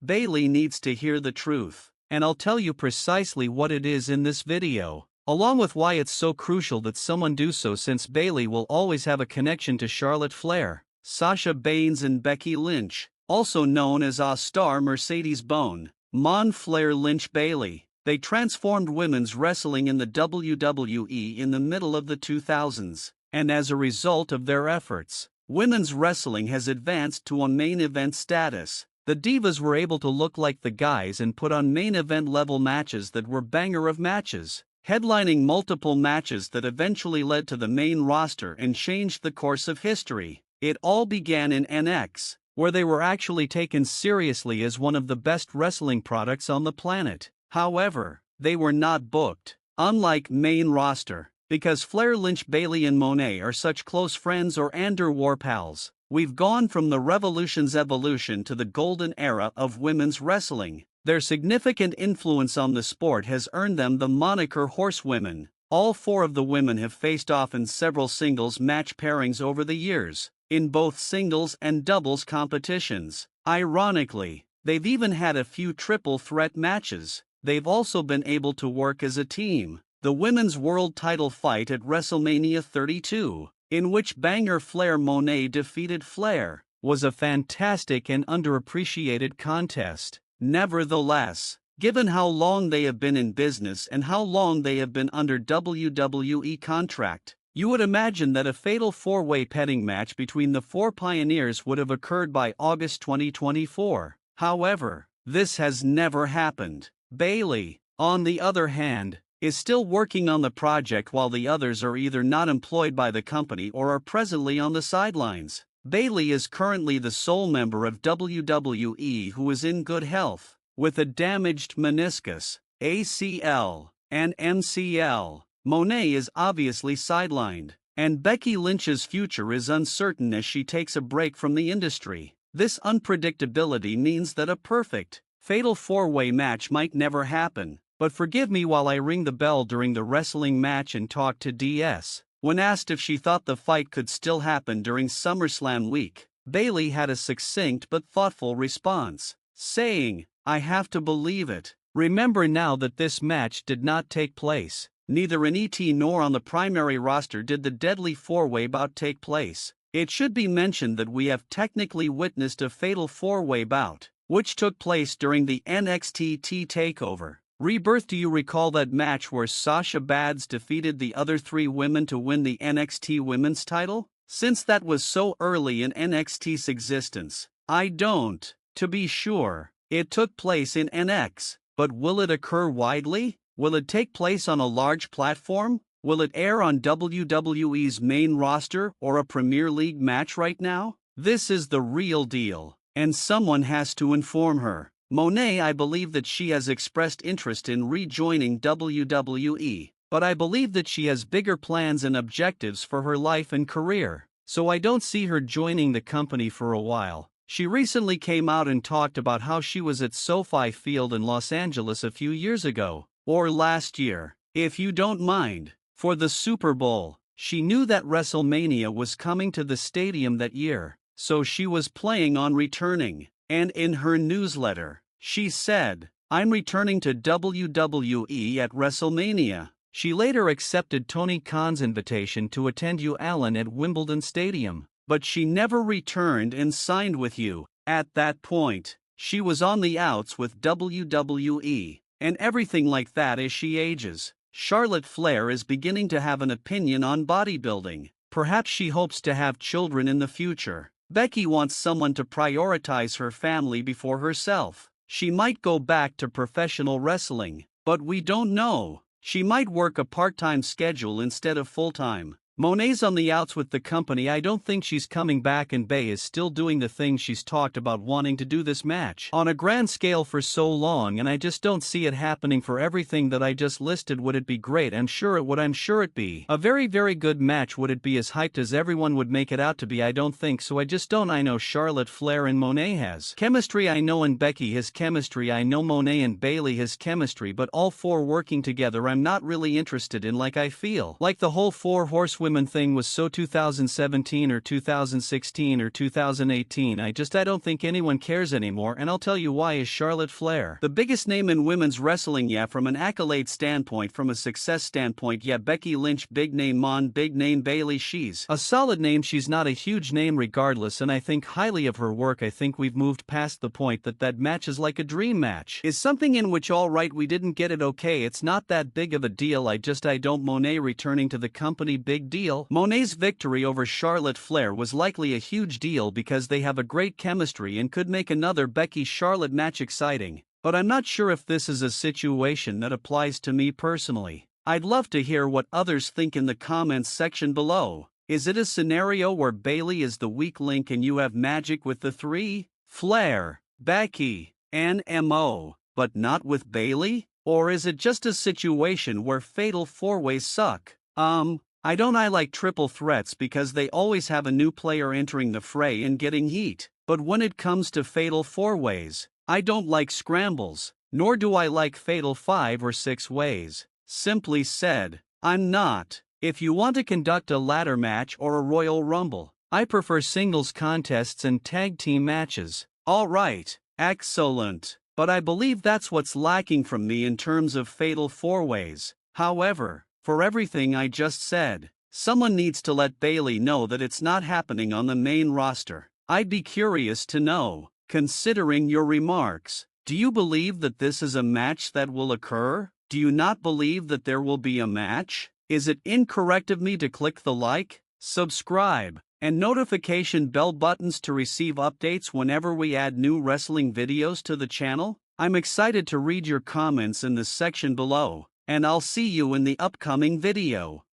Bayley needs to hear the truth, and I'll tell you precisely what it is in this video, along with why it's so crucial that someone do so, since Bayley will always have a connection to Charlotte Flair, Sasha Banks and Becky Lynch, also known as A-Star Mercedes Bone, Mon Flair Lynch Bayley. They transformed women's wrestling in the WWE in the middle of the 2000s, and as a result of their efforts, women's wrestling has advanced to a main event status. The divas were able to look like the guys and put on main event level matches that were banger of matches, headlining multiple matches that eventually led to the main roster and changed the course of history. It all began in NXT, where they were actually taken seriously as one of the best wrestling products on the planet. However, they were not booked, unlike main roster, because Flair, Lynch, Bayley and Monet are such close friends or war pals. We've gone from the Revolution's evolution to the golden era of women's wrestling. Their significant influence on the sport has earned them the moniker Horsewomen. All four of the women have faced off in several singles match pairings over the years, in both singles and doubles competitions. Ironically, they've even had a few triple threat matches. They've also been able to work as a team. The women's world title fight at WrestleMania 32, in which banger Flair Monet defeated Flair, was a fantastic and underappreciated contest. Nevertheless, given how long they have been in business and how long they have been under WWE contract, you would imagine that a fatal four-way petting match between the four pioneers would have occurred by August 2024. However, this has never happened. Bayley, on the other hand, is still working on the project while the others are either not employed by the company or are presently on the sidelines. Bayley is currently the sole member of WWE who is in good health, with a damaged meniscus, ACL, and MCL. Monet is obviously sidelined, and Becky Lynch's future is uncertain as she takes a break from the industry. This unpredictability means that a perfect, fatal four-way match might never happen, but forgive me while I ring the bell during the wrestling match and talk to DS. When asked if she thought the fight could still happen during SummerSlam week, Bayley had a succinct but thoughtful response, saying, "I have to believe it. Remember now that this match did not take place. Neither in ET nor on the primary roster did the deadly four-way bout take place. It should be mentioned that we have technically witnessed a fatal four-way bout, which took place during the NXT TakeOver Rebirth. Do you recall that match where Sasha Banks defeated the other three women to win the NXT Women's title? Since that was so early in NXT's existence, I don't. To be sure, it took place in NXT, but will it occur widely? Will it take place on a large platform? Will it air on WWE's main roster or a Premier League match right now? This is the real deal, and someone has to inform her. Monet, I believe that she has expressed interest in rejoining WWE, but I believe that she has bigger plans and objectives for her life and career, so I don't see her joining the company for a while. She recently came out and talked about how she was at SoFi Field in Los Angeles a few years ago, or last year, if you don't mind, for the Super Bowl. She knew that WrestleMania was coming to the stadium that year, so she was planning on returning. And in her newsletter, she said, "I'm returning to WWE at WrestleMania." She later accepted Tony Khan's invitation to attend U. Allen at Wimbledon Stadium, but she never returned and signed with you. At that point, she was on the outs with WWE, and everything like that as she ages. Charlotte Flair is beginning to have an opinion on bodybuilding. Perhaps she hopes to have children in the future. Becky wants someone to prioritize her family before herself. She might go back to professional wrestling, but we don't know. She might work a part-time schedule instead of full-time. Monet's on the outs with the company. I don't think she's coming back, and Bay is still doing the things she's talked about wanting to do this match on a grand scale for so long, and I just don't see it happening. For everything that I just listed, would it be great? I'm sure it would. I'm sure it'd be a very, very good match. Would it be as hyped as everyone would make it out to be? I don't think so. I just don't. I know Charlotte Flair and Monet has chemistry. I know, and Becky has chemistry. I know Monet and Bayley has chemistry, but all four working together I'm not really interested in. Like, I feel like the whole four Horsewomen Horsewomen thing was so 2017 or 2016 or 2018. I don't think anyone cares anymore, and I'll tell you why. Is Charlotte Flair the biggest name in women's wrestling? Yeah, from an accolade standpoint, from a success standpoint, yeah. Becky Lynch, big name. Mon, big name. Bayley, she's a solid name. She's not a huge name regardless, and I think highly of her work. I think we've moved past the point that match is like a dream match. Is something in which, all right, we didn't get it, okay, it's not that big of a deal. I don't. Monet returning to the company, big deal. Monet's victory over Charlotte Flair was likely a huge deal because they have a great chemistry and could make another Becky-Charlotte match exciting. But I'm not sure if this is a situation that applies to me personally. I'd love to hear what others think in the comments section below. Is it a scenario where Bayley is the weak link and you have magic with the three? Flair, Becky, and Mo, but not with Bayley? Or is it just a situation where fatal four-ways suck? I like triple threats because they always have a new player entering the fray and getting heat. But when it comes to fatal four-ways, I don't like scrambles, nor do I like fatal 5 or 6 ways. Simply said, I'm not. If you want to conduct a ladder match or a Royal Rumble, I prefer singles contests and tag team matches. Alright, excellent. But I believe that's what's lacking from me in terms of fatal four-ways. However, for everything I just said, someone needs to let Bayley know that it's not happening on the main roster. I'd be curious to know, considering your remarks, do you believe that this is a match that will occur? Do you not believe that there will be a match? Is it incorrect of me to click the like, subscribe, and notification bell buttons to receive updates whenever we add new wrestling videos to the channel? I'm excited to read your comments in the section below, and I'll see you in the upcoming video.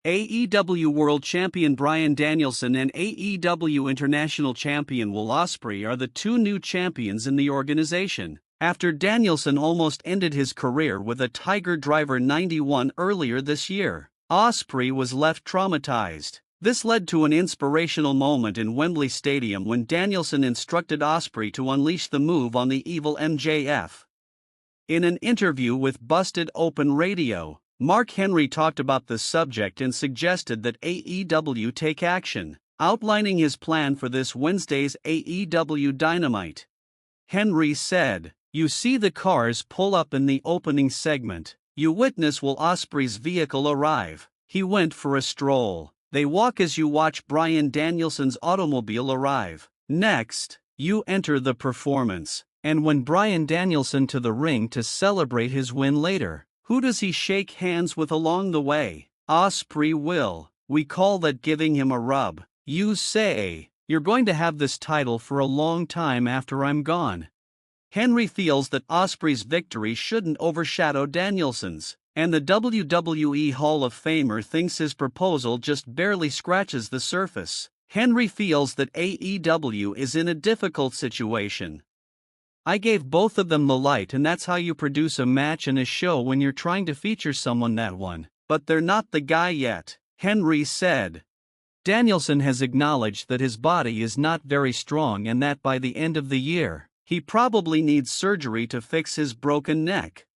AEW World Champion Bryan Danielson and AEW International Champion Will Ospreay are the two new champions in the organization. After Danielson almost ended his career with a Tiger Driver 91 earlier this year, Ospreay was left traumatized. This led to an inspirational moment in Wembley Stadium when Danielson instructed Ospreay to unleash the move on the evil MJF. In an interview with Busted Open Radio, Mark Henry talked about the subject and suggested that AEW take action, outlining his plan for this Wednesday's AEW Dynamite. Henry said, "You see the cars pull up in the opening segment. You witness Will Ospreay's vehicle arrive. He went for a stroll. They walk as you watch Bryan Danielson's automobile arrive. Next, you enter the performance. And when Bryan Danielson to the ring to celebrate his win later, who does he shake hands with along the way? Ospreay will. We call that giving him a rub. You say, you're going to have this title for a long time after I'm gone." Henry feels that Ospreay's victory shouldn't overshadow Danielson's, and the WWE Hall of Famer thinks his proposal just barely scratches the surface. Henry feels that AEW is in a difficult situation. "I gave both of them the light, and that's how you produce a match and a show when you're trying to feature someone that won. But they're not the guy yet," Henry said. Danielson has acknowledged that his body is not very strong and that by the end of the year, he probably needs surgery to fix his broken neck.